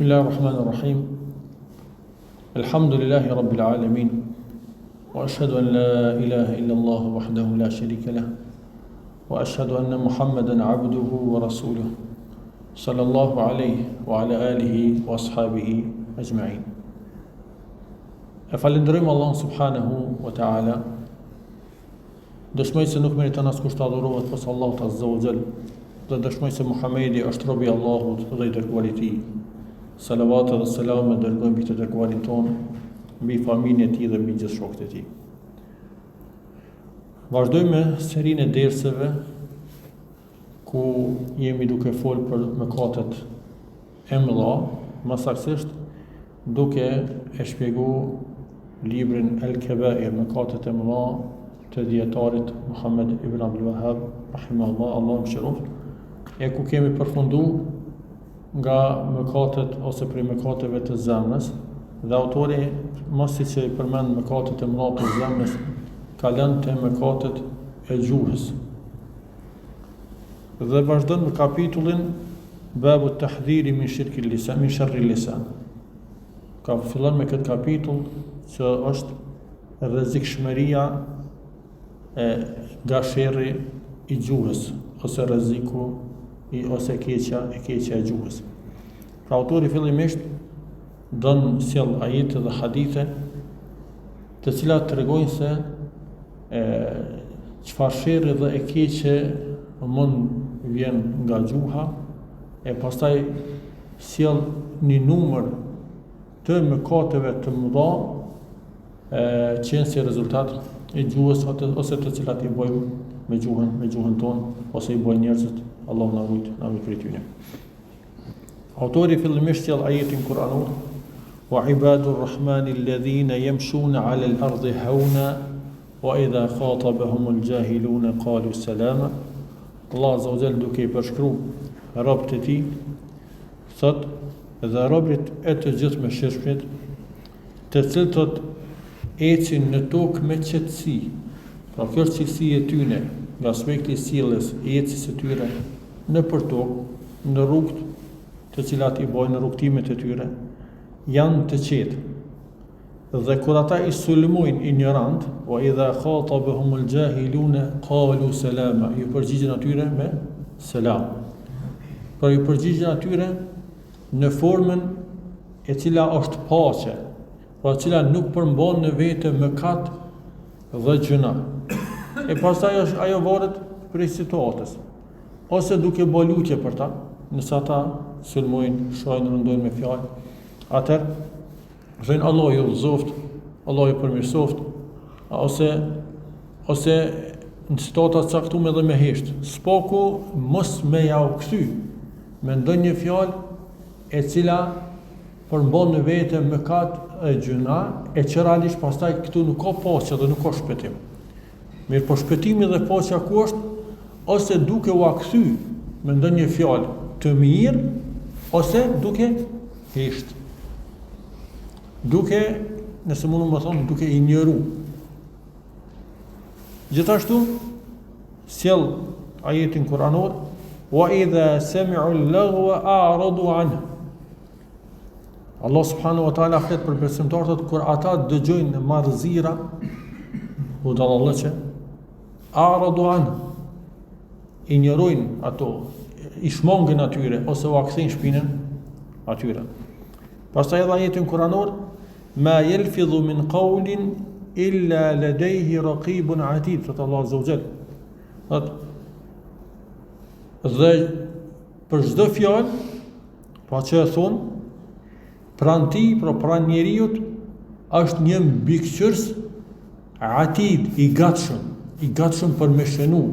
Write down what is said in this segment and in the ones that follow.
Bismillahirrahmanirrahim. Alhamdulillahi rabbil alamin. Wa ashhadu an la ilaha illa Allah wahdahu la sharika lah. Wa ashhadu anna Muhammadan abduhu wa rasuluhu. Sallallahu alayhi wa ala alihi wa ashabihi ajma'in. E falenderojmë Allahun subhanahu wa ta'ala. Dëshmoj se nuk meriton askush të adhurohet pas Allahut azza wa jall. Dhe dëshmoj se Muhamedi është robi i Allahut dhe i dërguari i tij. Salavat dhe selam e dërgojmë mbi të dërguarin ton, mbi familjen e tij dhe mbi gjithë shokët e tij. Vazhdojmë me serinë e derseve ku jemi duke folur për mëkatet e mëdha, më saktësisht duke e shpjeguar librin El-Kebair, mëkatet e mëdha të dietarit Muhammed ibn Abdul Wahhab, rahimahullah, Allahu mëshiroft, e ku kemi përfunduar nga mëkatet ose prej mëkateve të zemrës, dhe autori mos siç e përmend mëkatet e mëdha të zemrës, ka lënë te mëkatet e gjuhës. Dhe vazhdon në kapitullin Babu tahdhiri min shirki lisan, min sharri lisan. Ka fillon me këtë kapitull që është rrezikshmëria nga sherri i gjuhës, ose rreziku ose keqja e gjuhës. Pra autori fillimisht don sjell ajete dhe hadithe të cilat tregojnë se çfarë sherri dhe e keqe mund vjen nga gjuha, e pastaj sjell një numër të mëkateve të mëdha që janë si rezultat e gjuhës ose të cilat i bëjmë me gjuhën tonë, ose i bëjnë njerëzit. Allahu na ruaj prej tyre. Autori fillimisht sjell ajetin kuranor: wa ibadur rahmani alladhina yamshuna ala al-ardi hawna wa idha khatabahum al-jahiluna qalu salama. Allah azza wa jall duke i përshkruar robët e tij, thot: dhe robërit e të gjithë me shirshmit, të cilët ecin në tokë me qetësi. Pra kjo është cilësia e tyre, nga aspekti i sjelljes, ecjes së tyre në për tokë, në rrugët të cilat i bojnë, në rrugtimet e tyre, janë të qetë. Dhe kur ata i sulmojnë ignorant, wa idha khatabahumul jahiluna qalu salama, ju përgjigjen atyre me selam. Pra ju përgjigjen atyre në formën e cila është paqe, pra cila nuk përmban në vete mëkat dhe gjëna. E pastaj ajo varet prej situatës, ose duke bë lutje për ta, nëse ata sulmojnë, shojnë, rëndojnë me fjalë, atëherë thënë Allah ju udhëzoft, Allah ju përmirësoft, ose në situata të caktuara edhe me hesht, s'paku mos me ja u kthy me ndonjë fjalë e cila përmban në vete mëkat e gjëna, e që realisht pastaj këtu nuk ka paqe dhe nuk ka shpëtim. Mirë, po shpëtimi dhe paqja ku është? Ose duke u kthy me ndonjë fjalë të mirë, ose duke hesht. Duke, nëse mundu më thonë, duke injoru. Gjithashtu, sjell ajetin kuranor: wa idha sami'u al-laghwa a'radu anhu. Allah subhanahu wa ta'ala flet për besimtarët kur ata dëgjojnë marrëzira, budallëçe, a'radu anhu, injorojnë ato, i shmangën atyre ose u akthejnë shpinën atyre. Pastaj edhe ajetin kuranor: ma yalfidhu min qawlin illa ladayhi raqibun atid, thot Allah azza wa jall. Dhe për çdo fjalë, pa që e thonë, pran ti, pran njeriut, është një mbikëqyrës atid, i gatshëm për me shënu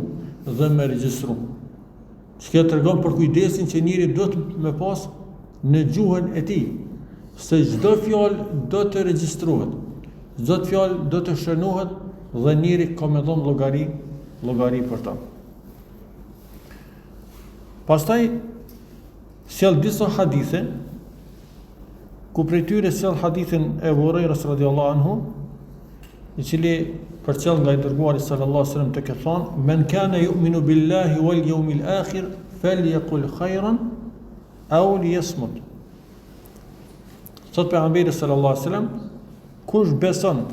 dhe me regjistru. Çka tregon për kujdesin që njeri do të me pas në gjuhën e tij, se çdo fjalë do të regjistrohet, çdo fjalë do të shënohet dhe njeri ka me dhënë llogari për ta. Pastaj sjell disa hadithe, ku prej tyre sjell hadithin e Abu Hurairës radhiyallahu anhu, i cili përcjell nga i dërguari sallallahu alaihi wasallam tek e thonë: men kana yu'minu billahi wal yawmil akhir falyaqul khayran aw liyasmut. Thot pejgamberi sallallahu alaihi wasallam, kush beson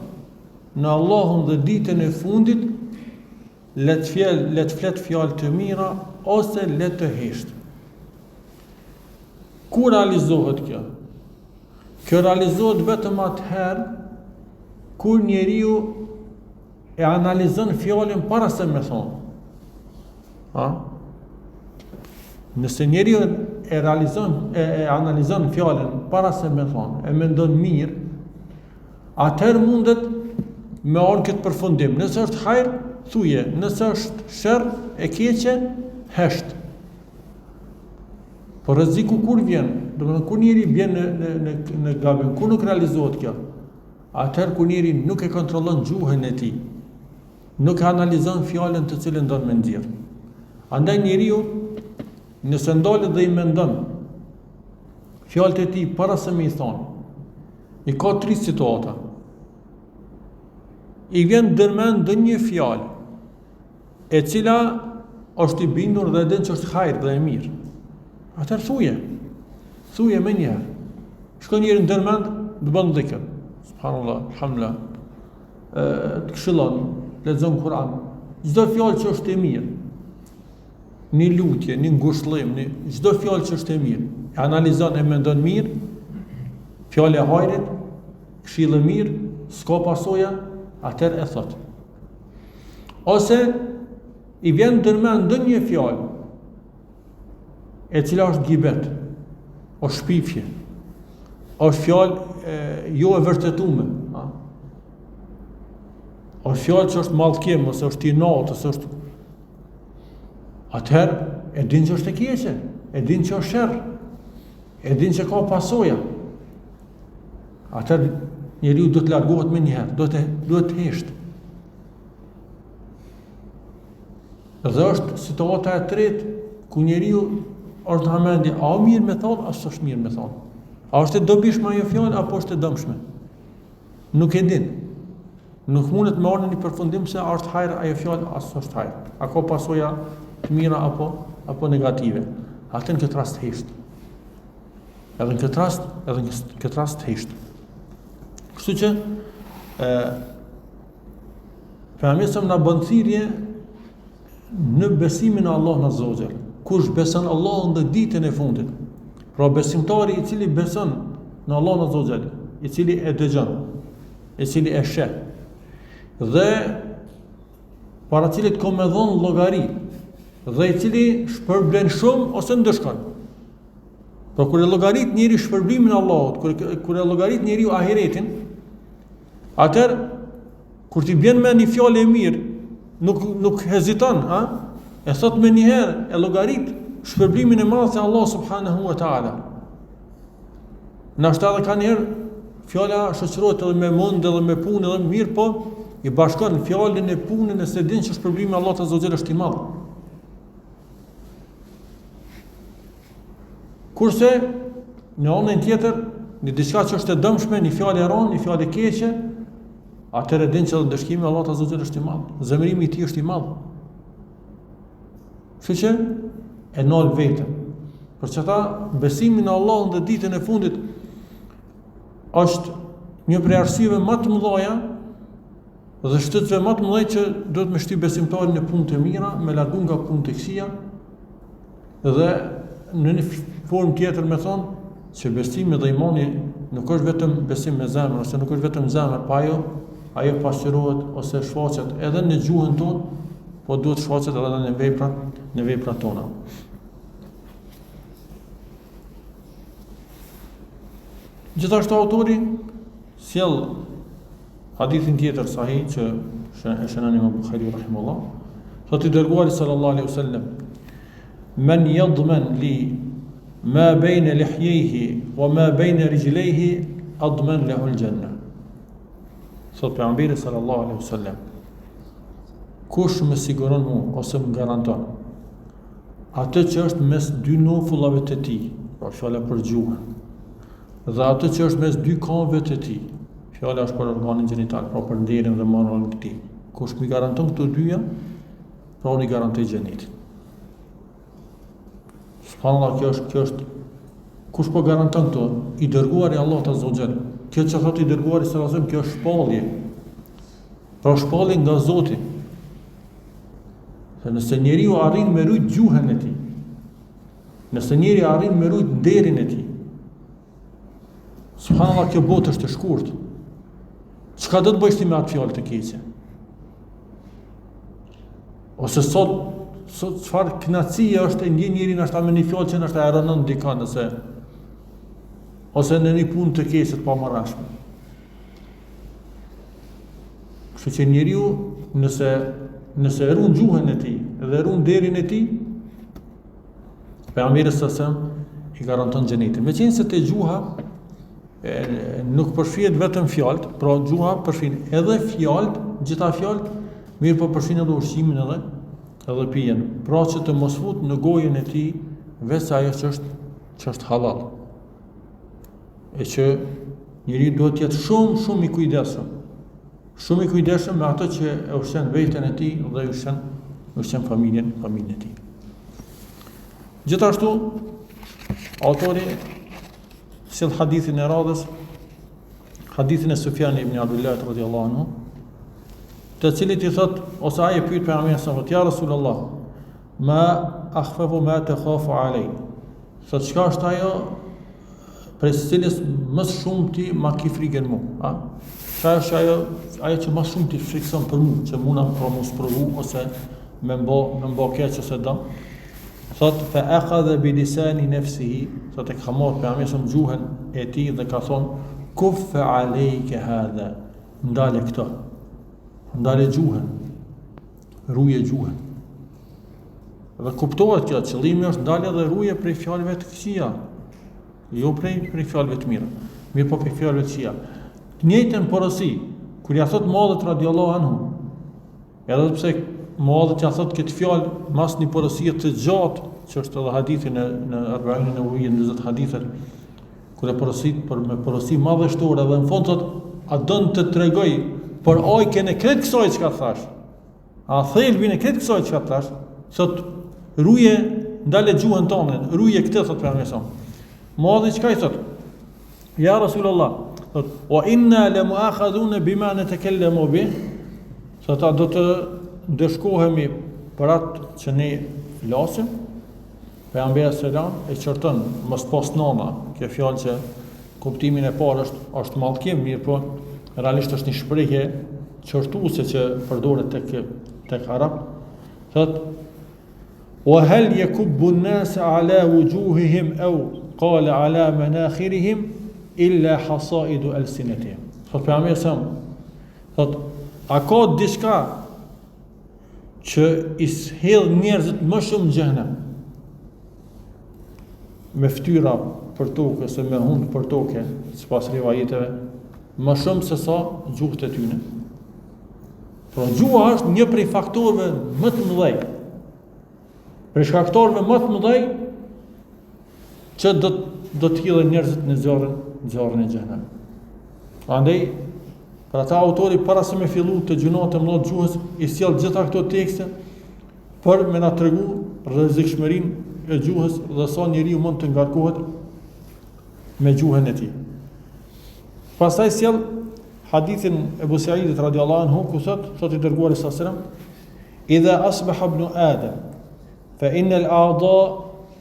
në Allahun dhe ditën e fundit, le të flet fjalë të mira ose le të hesht. Ku realizohet kjo? Kjo realizohet vetëm atëherë kur njeriu e analizon fjalën para se me thonë. Nëse njeriu e analizon fjalën para se me thonë, e mendon mirë, atëherë mundet me orë këtë përfundim. Nëse është hajër, thuje, nëse është sherr e keqe, hesht. Por rreziku kur vjen, domethënë kur njeri vjen në gabim, kur nuk realizohet kjo, atëherë kur njeri nuk e kontrollon gjuhën e tij, nuk e analizon fjalën të cilën do të më nxjerr. Andaj njeriu, nëse ndalet dhe i mendon fjalët e tij para se më i thonë, i ka 3 situata. I vjen dërmend ndonjë fjalë e cila është i bindur dhe din që është hajër dhe e mirë. Atëherë thuje me njëherë. Shkon njëri në dërmend, të bën dhikr. Subhanallah, alhamdulillah. Të këshillon, lexon Kur'an. Çdo fjalë që është e mirë, një lutje, një ngushëllim, çdo fjalë që është e mirë, e analizon e mendon mirë, fjalë e hajrit, këshill e mirë, s'ka pasoja, atëherë e thot. Ose i vjen dërmend ndonjë fjalë e cila është gibet, o shpifje, është fjalë jo e vërtetume, është fjalë që është mallkim, ose është i natë, ose është... Atëherë, e din që është e keqe, e din që është sherr, e din që ka pasoja. Atëherë, njeriu do të largohet me njëherë, do të hesht. Dhe është situata e tretë, ku njeriu është në mendje, a o mirë me thonë, asë është mirë me thonë. A është e dobishme ajo fjalë, apo është e dëmshme? Nuk e din. Nuk mundet me orën një përfundim se a është hajër ajo fjalë, asë është hajër. A ka pasoja të mira apo negative. Atë në këtë rast hesht. Edhe në këtë rast hesht. Kështu që pejgamberi na bën thirrje në besimin e Allahut Azza wa Jall. Kush beson Allahun dhe ditën e fundit. Pra besimtari i cili beson në Allahun Azza wa Jall, i cili e dëgjon, i cili e sheh, dhe para cilit ka me dhënë llogari, dhe i cili shpërblen shumë ose ndëshkon. Pra kur e llogarit njeriu shpërblimin e Allahut, kur e llogarit njeriu ahiretin, atëherë kur ti bjen me një fjalë e mirë, nuk heziton, e thot me njëherë, e llogarit shpërblimin e madh se Allah subhanahu wa taala. Nashta edhe ka njerë fjala shoqërohet edhe me mend edhe me punë edhe mirë, po i bashkon fjalën e punën e se din që shpërblimi i Allahut azza wa jalla është i madh. Kurse në anën tjetër, në diçka që është e dëmshme, një fjalë e rënë, një fjalë e keqe, atëherë din që dëshkimi i Allahut azza wa jalla është i madh, zemërimi i tij është i madh. Kështu që e nol vetën. Për që ta besimi në Allahun dhe ditën e fundit është një prej arsyeve më të mëdha dhe shtytëve më të mëdha që duhet me shtyp besimtarin në punë të mira, me largu nga punë të këqija, dhe në një formë tjetër me thonë që besimi dhe imani nuk është vetëm besim me zemër, ose nuk është vetëm zemër, pa ajo pasqyrohet ose shfaqet edhe në gjuhën tonë, po duhet shfaqet edhe në veprat tona. Gjithashtu autori sjell hadithin tjetër sahih që e shënon Imam Buhariu rahimahullah, thotë i dërguari sallallahu alaihi wasallam: "Men yadman li ma bayna lihyayhi wa ma bayna rijlayhi adman lahu al-janna." Thotë pejgamberi sallallahu alaihi wasallam: kush më siguron mua ose më garanton atë që është mes dy nofullave të tij, pra fjala për gjuhën, dhe atë që është mes dy këmbëve të tij, fjala është për organin gjenital, pra për nderin dhe moralin e tij. Kush më garanton këto dyja, pra unë i garantoj xhenetin. Subhanallahu, kjo është Kush po garanton këto? I dërguari Allahut Azza wa Jall. Kjo që thotë i dërguari sallallahu alaihi wasallam, kjo është shpallje. Pra shpallje nga Zoti. Se nëse njeriu arrin me rujt gjuhën e tij, nëse njeri arrin me rujt nderin e tij, subhanallahu, kjo botë është e shkurt. Çka do të bësh ti me atë fjalë të keqe? Ose sot çfarë kënaqësie është e ndjen njeriu ashta me një fjalë që është aeronon dikon ose në një punë të keqe të pamarrashme. Kështu që njeriu nëse ruan gjuhën e tij dhe ruan nderin e tij, pejgamberi sallallahu i garanton xhenetin. Meqense te gjuha nuk përfshihet vetëm fjalët, pra gjuha përfshin edhe fjalët, gjitha fjalët, mirë po përfshin edhe ushqimin edhe pijen. Pra që të mos fut në gojën e tij vetë ajo që është halal. E që njeriu duhet të jetë shumë i kujdesshëm. Shumë i kujdesshëm me ato që e ushqen veten e tij dhe ushqen familjen e tij. Gjithashtu, autori sjell hadithin e radhës, hadithin e Sufjan ibn Abdullah radhiyallahu anhu, të cilit i thot, ose ai e pyet pejgamberin sa vot, ja Rasulullah, ma akhfafu ma takhafu alay. Sa çka është ajo për cilës më shumë ti ma ki frikën mu, a? Çfarë është ajo që më shumë ti frikson për mua, që muna për mos provu ose me mbo keq ose dëm? Thot fa akhadha bi lisani nafsihi, thot e ka marrë pejgamberi gjuhën e tij dhe ka thonë kuff alayka hadha, ndale këto. Ndale gjuhën. Ruje gjuhën. Dhe kuptohet kjo, qëllimi është ndale dhe ruje prej fjalëve të këqija. Jo prej fjalëve të mira, mirë po prej fjalëve të këqija. Njëjtën porosi, kur ja thot Muadhit radhiyallahu anhu, edhe pse Muadhit ja thot këtë fjalë mas një porosie të gjatë, që është edhe hadithi në Arba'in an-Nawawiyya, 20 hadithet, kur e porosit për me porosi madhështore dhe në fund thot, a don të tregoj për ajkën e këtë kësaj çka thash? A thelbin e këtë kësaj çka thash? Thot ruje ndale gjuhën tonë, ruje këtë, thot pejgamberi. Muadhi çka i thot? Ja Rasulullah, thot wa inna la mu'akhadhuna bima natakallamu bih. Thot a do të dëshkohemi për atë që ne flasim? Pejgamberi selam e qorton mos pas nona, kjo fjalë që kuptimin e parë është mallkim, mirë po realisht është një shprehje qortuese që përdoret tek arab. Thot wa hal yakubbu an-nas ala wujuhihim aw qala ala manakhirihim illa hasaidu alsinatihim. Thot pejgamberi thot a ka diçka që i sjell njerëzit më shumë në xhenem, me fytyra për tokë ose me hund për tokë, sipas rivajeteve, më shumë se sa gjuhët e tyre. Por gjuha është një prej faktorëve më të mëdhej. Prej faktorëve më të mëdhej që do të hidhen njerëzit në zjarrin e xhenem. Andaj, për ata autori para se me fillu të gjunat e mëllot gjuhës, i sjell gjitha këto tekste për me na tregu rrezikshmërinë e gjuhës dhe sa njeriu mund të ngarkohet me gjuhën e tij. Pastaj sjell hadithin e Abu Sa'idit radhiyallahu anhu, ku thot i dërguari sallallahu alaihi wasallam, idha asbaha ibn Adam fa inna al-a'dha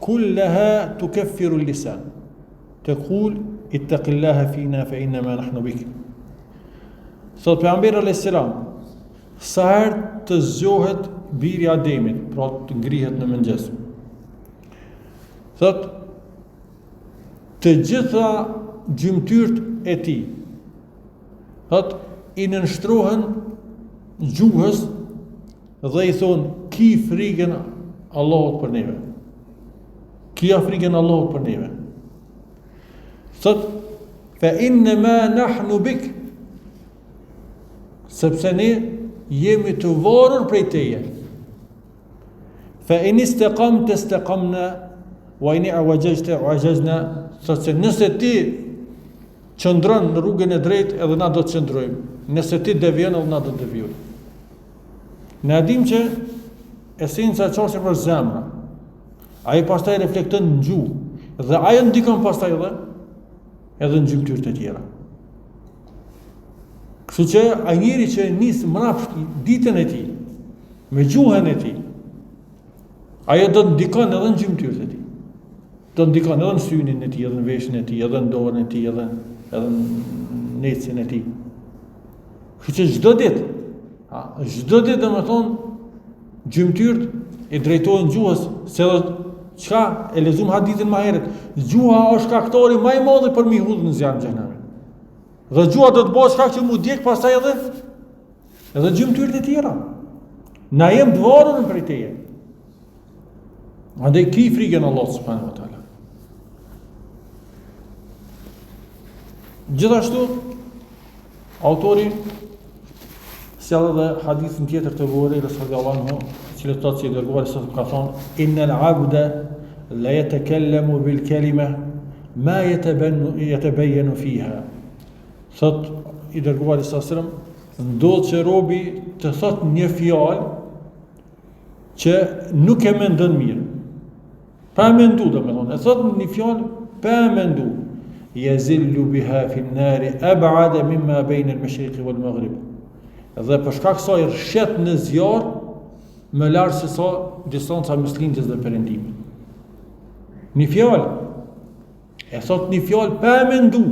kullaha tukaffiru al-lisan taqul ittaqillaha fina fa innama nahnu bik. Thot pejgamberi alayhis salam, sa herë të zgjohet biri i Ademit, pra të ngrihet në mëngjes, thot të gjitha gjymtyrët e tij, thot i nënshtrohen gjuhës dhe i thon ki frikën Allahut për neve. Ki frikën Allahut për neve. Thot fa innama nahnu bik, sepse ne jemi të varur prej teje. Fa in istaqamta istaqamna wa in i'wajajta i'wajajna, sepse nëse ti qëndron në rrugën e drejtë, edhe na do të qëndrojmë. Nëse ti devijon, edhe na do të devijojmë. Ne dim që esenca çështës për zemra. Ai pastaj reflekton në gjuhë. Dhe ajo ndikon pastaj edhe në gjymtyrët e tjera. Kështu që ai njeri që nis mrapsht ditën e tij, me gjuhën e tij, ajo do të ndikon edhe në gjymtyrët e tij. Do ndikon edhe në synin e tij, edhe në veshjen e tij, edhe në dorën e tij, edhe në necën e tij. Kështu që çdo ditë domethënë gjymtyrët i drejtohen gjuhës, se edhe çka e lexuam hadithin më herët, gjuha është shkaktori më i madh për mi hudhur në zjarrin e xhenemit. Dhe gjuha do të bëhet shkak që mu djeg pastaj edhe gjymtyrët e tjera. Na jem të varur prej teje. Andaj ki frikën Allah subhanahu wa taala. Gjithashtu autori sjell edhe hadithin tjetër të Buhariut radhiyallahu anhu, i cili thotë se dërguari sa ka thonë innal abda la yatakallamu bil kalima ma yatabayyanu fiha. Thot i dërguari sa selam, ndodh që robi të thot një fjalë që nuk e mendon mirë. Pa mendu, domethënë, e thot një fjalë pa mendu. Yazillu biha fi an-nar ab'ada mimma bayna al-mashriq wal-maghrib. Dhe për shkak se ai rrshet në zjarr më lart se sa distanca mes lindjes dhe perëndimit. Një fjalë e thot një fjalë pa mendu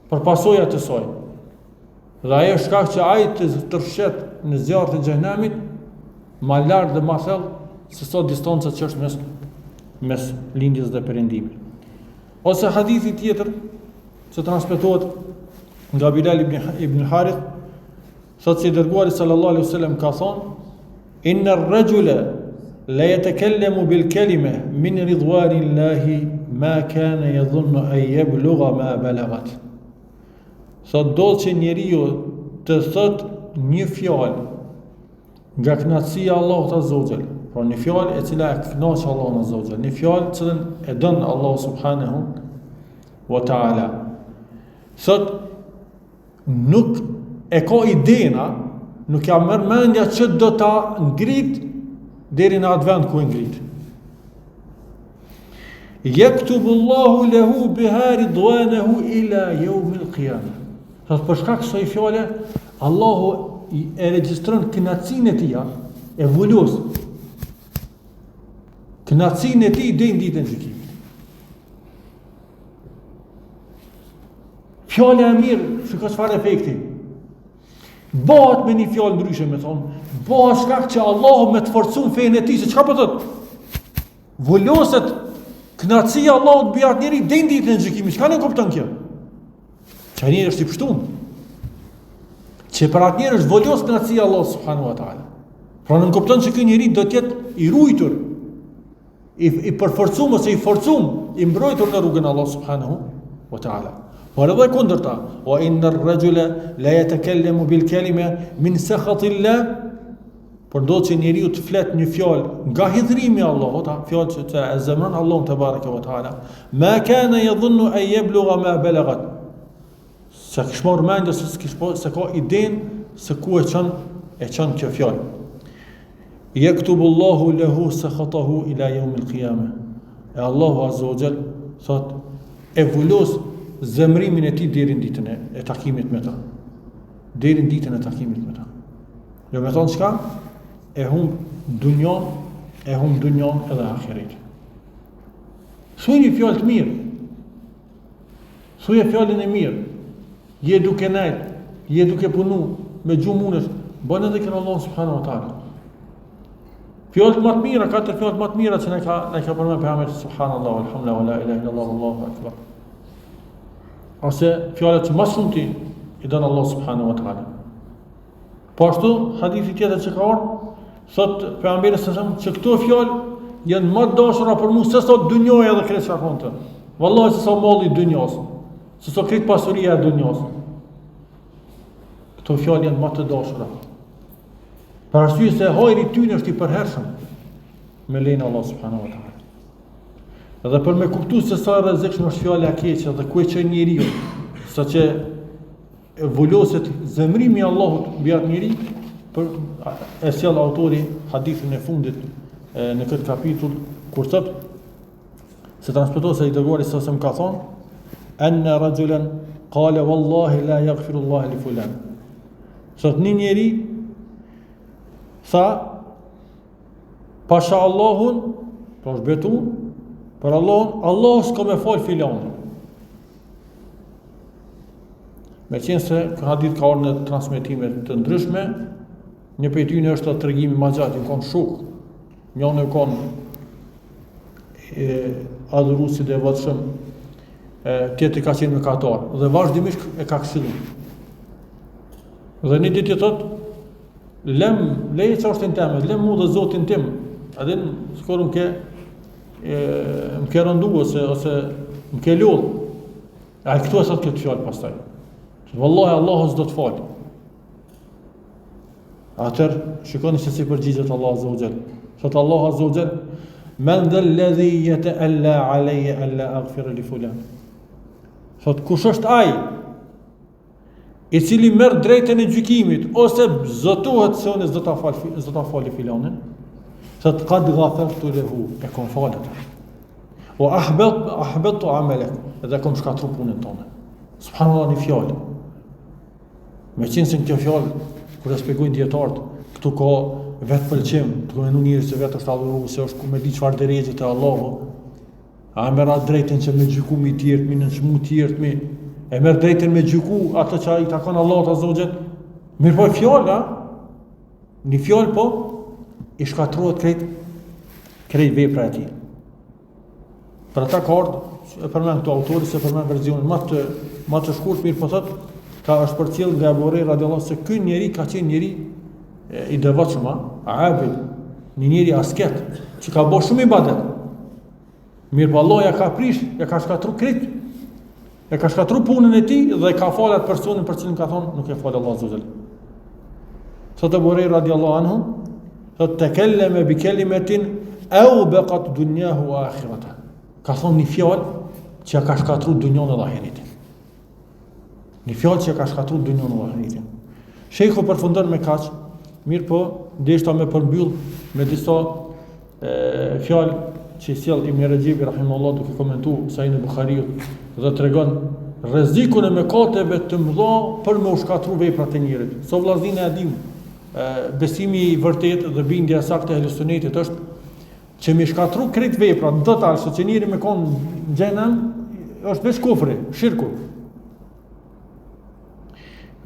për pasojat e saj. Dhe ajo shkak që ai të rrshet në zjarr të xhenemit më lart dhe më thellë se sa distanca që është mes lindjes dhe perëndimit. Ose hadithi tjetër që transmetohet nga Bilal ibn Harith, thotë se dërguari sallallahu alaihi wasallam ka thonë inna ar-rajula la yatakallamu bil kalima min ridwanillahi ma kana yadhunnu an yablugha ma balagat. Thotë do që njeriu të thotë një fjalë nga kënaqësia e Allahut azza wa jalla, pra një fjalë e cila e kënaq Allahun azza wa jalla, një fjalë që e don Allahu subhanahu wa taala. Thotë nuk e ka idena, nuk ja merr mendja që do ta ngrit deri në atë vend ku e ngrit. Yaktubullahu lahu biha ridwanahu ila yawm al-qiyamah. Thotë për shkak se ai fjale Allahu e regjistron kënaqësinë e tij, e vulos. Kënaqësinë e tij deri në ditën e gjykimit. Fjala e mirë, shikoj çfarë efekti. Bëhet me një fjalë ndryshe, me thonë, bëhet shkak që Allahu me të forcon fenë e tij, se çka po thotë? Vuloset kënaqësia e Allahut mbi atë njerëz deri në ditën e gjykimit. Çka ne kupton kjo? Që njëri është i pështuar. Që për atë njerëz volos kënaqësia e Allahut subhanahu wa taala. Pra nuk kupton se ky njeri do të jetë i ruitur, i përforcuar ose i forcuar, i mbrojtur në rrugën e Allahut subhanahu wa taala. Por edhe kundërta, wa inna ar-rajula la yatakallamu bil kalima min sakhatillah, por do që njeriu të flet një fjalë nga hidhrimi i Allahut, fjalë që e zemron Allahun te bareke ve taala, ma kana yadhunnu an yablugha ma balagat. Se kishmor mendje se ka iden se ku e çon kjo fjalë. Yaktubullahu lahu sakhatahu ila yawm al-qiyamah. E Allahu azza wa jall thot e vulos zemrimin e tij deri në ditën e takimit me ta. Deri në ditën e takimit me ta. Do të thonë çka? E humb dunjon edhe ahiret. Thuaj fjalë të mirë. Thuaj fjalën e mirë. Je duke nejt, je duke punu me gjumunës, bën edhe kënë Allah subhanahu wa ta'ala. Fjallët më të mira, katër fjallët më të mira që ne ka përmen Pejgamberi subhanallahu, alhamdulillah, wa la ilaha illallah, Allahu akbar. Ose fjallët që më shumti i dënë Allah subhanahu wa ta'ala. Po ashtu, hadithi tjetër që ka orë, thot Pejgamberi që këto fjallë janë më dashura për mu, se sot dunjoja edhe kretë çfarë të. Wallahi se sa molli dunjos, se sa kretë pasuria e dunjos. Këto fjallë janë më të dashura. Për arsye se hajri i tyre është i përhershëm me lejen e Allah subhanahu wa taala. Edhe për me kuptuar se sa rrezikshme është fjala e keqe dhe ku e çon njeriu, saqë vuloset zemrimi i Allahut mbi atë njerëz, për e sjell autori hadithin e fundit në këtë kapitull kur thotë se transmetohet se i dërguari sa më ka thonë, anna rajulan qala wallahi la yaghfiru Allah li fulan. Sot një njeri tha, pasha Allahun, pra është betu, për Allahun, Allah s'ka me fal filanin. Me qenë se hadith ka orë në transmitimet të ndryshme, një prej tyre është atë tregimi më gjatë, i konë shuk, njënë e konë adhuruesit e devotshëm, tjetri ka qenë mëkatar, dhe vazhdimisht e ka këshillu. Dhe një ditë i thotë, leje çështën time, lem mu dhe Zotin tim, edhe skoro më ke rëndu ose më ke lodh. Ai këtu e thot këtë fjalë pastaj. Wallahi Allahu s'do të falë. Atëherë shikoni se si përgjigjet Allah azza wa jall. Thot Allah azza wa jall, "Men dhal ladhi yata'alla alayya alla aghfira li fulan." Thot kush është ai i cili merr drejtën e gjykimit ose zotohet se unë s'do ta falë filanin? Thot qad ghafartu lahu, e kom falët. O ahbatu amalak, edhe kom shkatru punën tonë. Subhanallah, një fjalë. Me qenë se në kjo fjalë, kur e shpjegojnë dietarët, këtu ka vetë pëlqim, të këmenu njërë që vetë është adhuru, se është ku me di çfarë drejtët e Allahu, a merr atë drejtën që me gjyku mi tjertë, mi në shmu tjertë, e merr drejtën me gjyku atë që i takon Allahut azza wa jall. Mirë po e fjala, një fjalë po, i shkatruat krejt vepra e tij. Për ata ka ardhur, e përmend këtu autori, se përmend versionin më të shkurt, mirë po thotë, ka është përcjell nga Abu Huraira radhiyallahu se ky njeri ka qenë njeri i devotshëm, abid, një njeri asket, që ka bërë shumë ibadet. Mirë po Allah ja ka prish, ja ka shkatru krejt, ja ka shkatru punën e tij dhe ka falë atë personin për cilin ka thonë, nuk e falë Allah azza wa jall. Thotë Abu Huraira radhiyallahu anhu, thotë takallama bi kalimatin awbaqat dunyahu wa akhiratahu. Ka thonë një fjalë që ka shkatru dunjon edhe ahiretin. Një fjalë që ka shkatru dunjon edhe ahiretin. Shejhu përfundon me kaq, mirë po, deshta me përmbyll me disa fjalë që sjell Ibn Rajibi rahimahullah duke komentuar Sahih e Buhariut dhe tregon rrezikun e mëkateve të mëdha për me u shkatru veprat e njerit. So vllazërinë e dim, besimi i vërtet dhe bindja saktë e Ahlusunnetit është që me shkatru krejt veprat total, se që njëri me konë në xhenem është veç kufri, shirku.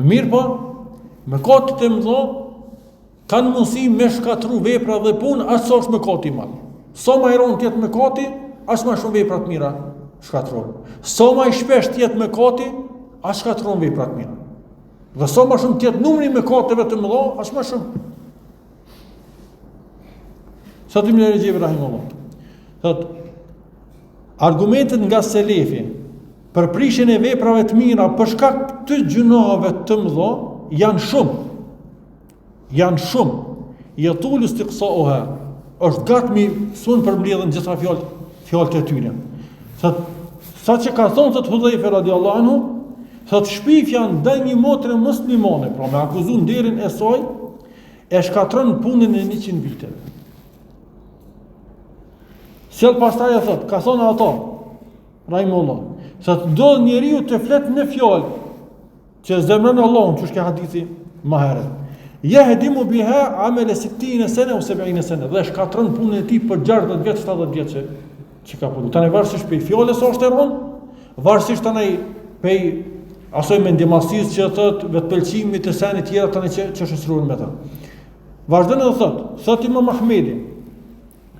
Mirë po, mëkatet e mëdha kanë mundësi me shkatru vepra dhe punë, as sa është mëkati i madh. Sa më i rënd tjetë mëkati, as më shumë vepra të mira shkatron. Sa më i shpesh tjetë mëkati, as shkatron vepra të mira. Dhe sa më shumë tjetë numri i mëkateve të mëdha, as më shumë. Sot Ibn Rajibi rahimahullah thot, argumentet nga selefi për prishjen e veprave të mira për shkak të gjunave të mëdha janë shumë. Yatulu istiqsa'uha, është gatmi sun për mbledhën gjitha fjalët e tyre. Thot, sa që ka thonë thot Hudhaifa radhiyallahu anhu, thot shpifja ndaj një motre muslimane, pra me akuzun nderin e saj, e shkatron punën e 100 viteve. Sjell pastaj e thot, ka thonë ata, rahimullah, thot do njeriu të flet në fjalë që zemron Allahun, çu shka hadithi më herët. Yahdimu biha amal 60 sene ose 70 sene, dhe shkatron punën e tij për 60 vjet, 70 vjet që ka punuar. Tani varësisht pe fjalës është e rënd, varësisht tani pe asoj mendjemasisë që thot vetpëlqimit të senit tjera tani që shoqërohen me ta. Vazhdon edhe thot Imam Ahmedi,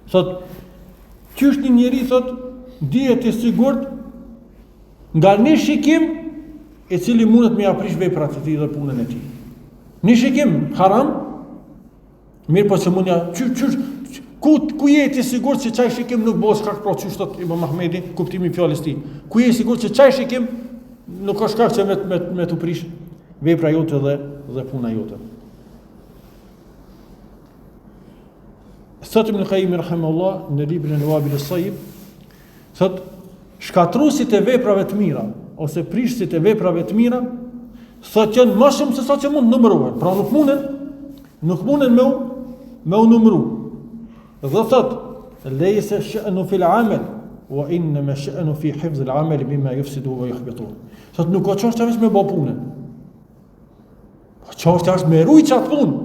thot qysh një njeri thot dihet i sigurt nga një shikim i cili mundet me aprish veprat e tij dhe punën e tij. Një shikim haram, mirë po që mundja, ku je ti sigurt që çaj shikim nuk bëhet shkak për çysh thot Imam Ahmedi, kuptimi i fjalës tij. Ku je sigurt që çaj shikim nuk ka shkak që me të prish vepra jote dhe puna jote. Thot Ibn Qayyim rahimahullah në librin e Wabil as-Sayyib, thot shkatruesit e veprave të mira ose prishësit e veprave të mira thot janë më shumë se sa që mund numërohen. Pra nuk munden me u numëru. Dhe thot lejse shënu fil amel wa innama sha'nu fi hifz al-amal bima yufsidu wa yuhbitu. Sot nuk ka çështja vetëm me bë punën. Çështja është me ruaj çat punë,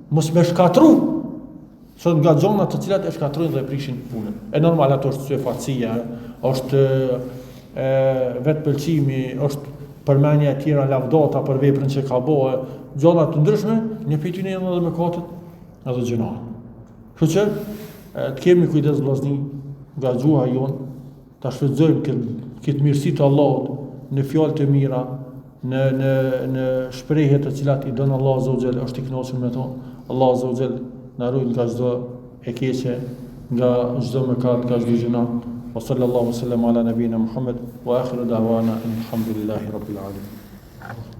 mos me shkatru. Sot nga zonat të cilat e shkatrojnë dhe e prishin punën. E normal ato është syfacia, është vetë pëlqimi, është përmendja e tjera lavdata për veprën që ka bëu, gjëra të ndryshme, një prej tyre janë edhe mëkatet, edhe gjërat. Kështu që të kemi kujdes vllazni nga gjuha jon, ta shfrytëzojmë këtë mirësi të Allahut në fjalë të mira, në shprehje të cilat i don Allahu Azza wa Jall, është i kënaqur me to. Allahu Azza wa Jall na ruaj nga çdo e keqe, nga çdo mëkat, nga çdo gjëna. Wa sallallahu sallam ala nabina Muhammad wa akhiru da'wana alhamdulillahi rabbil alamin.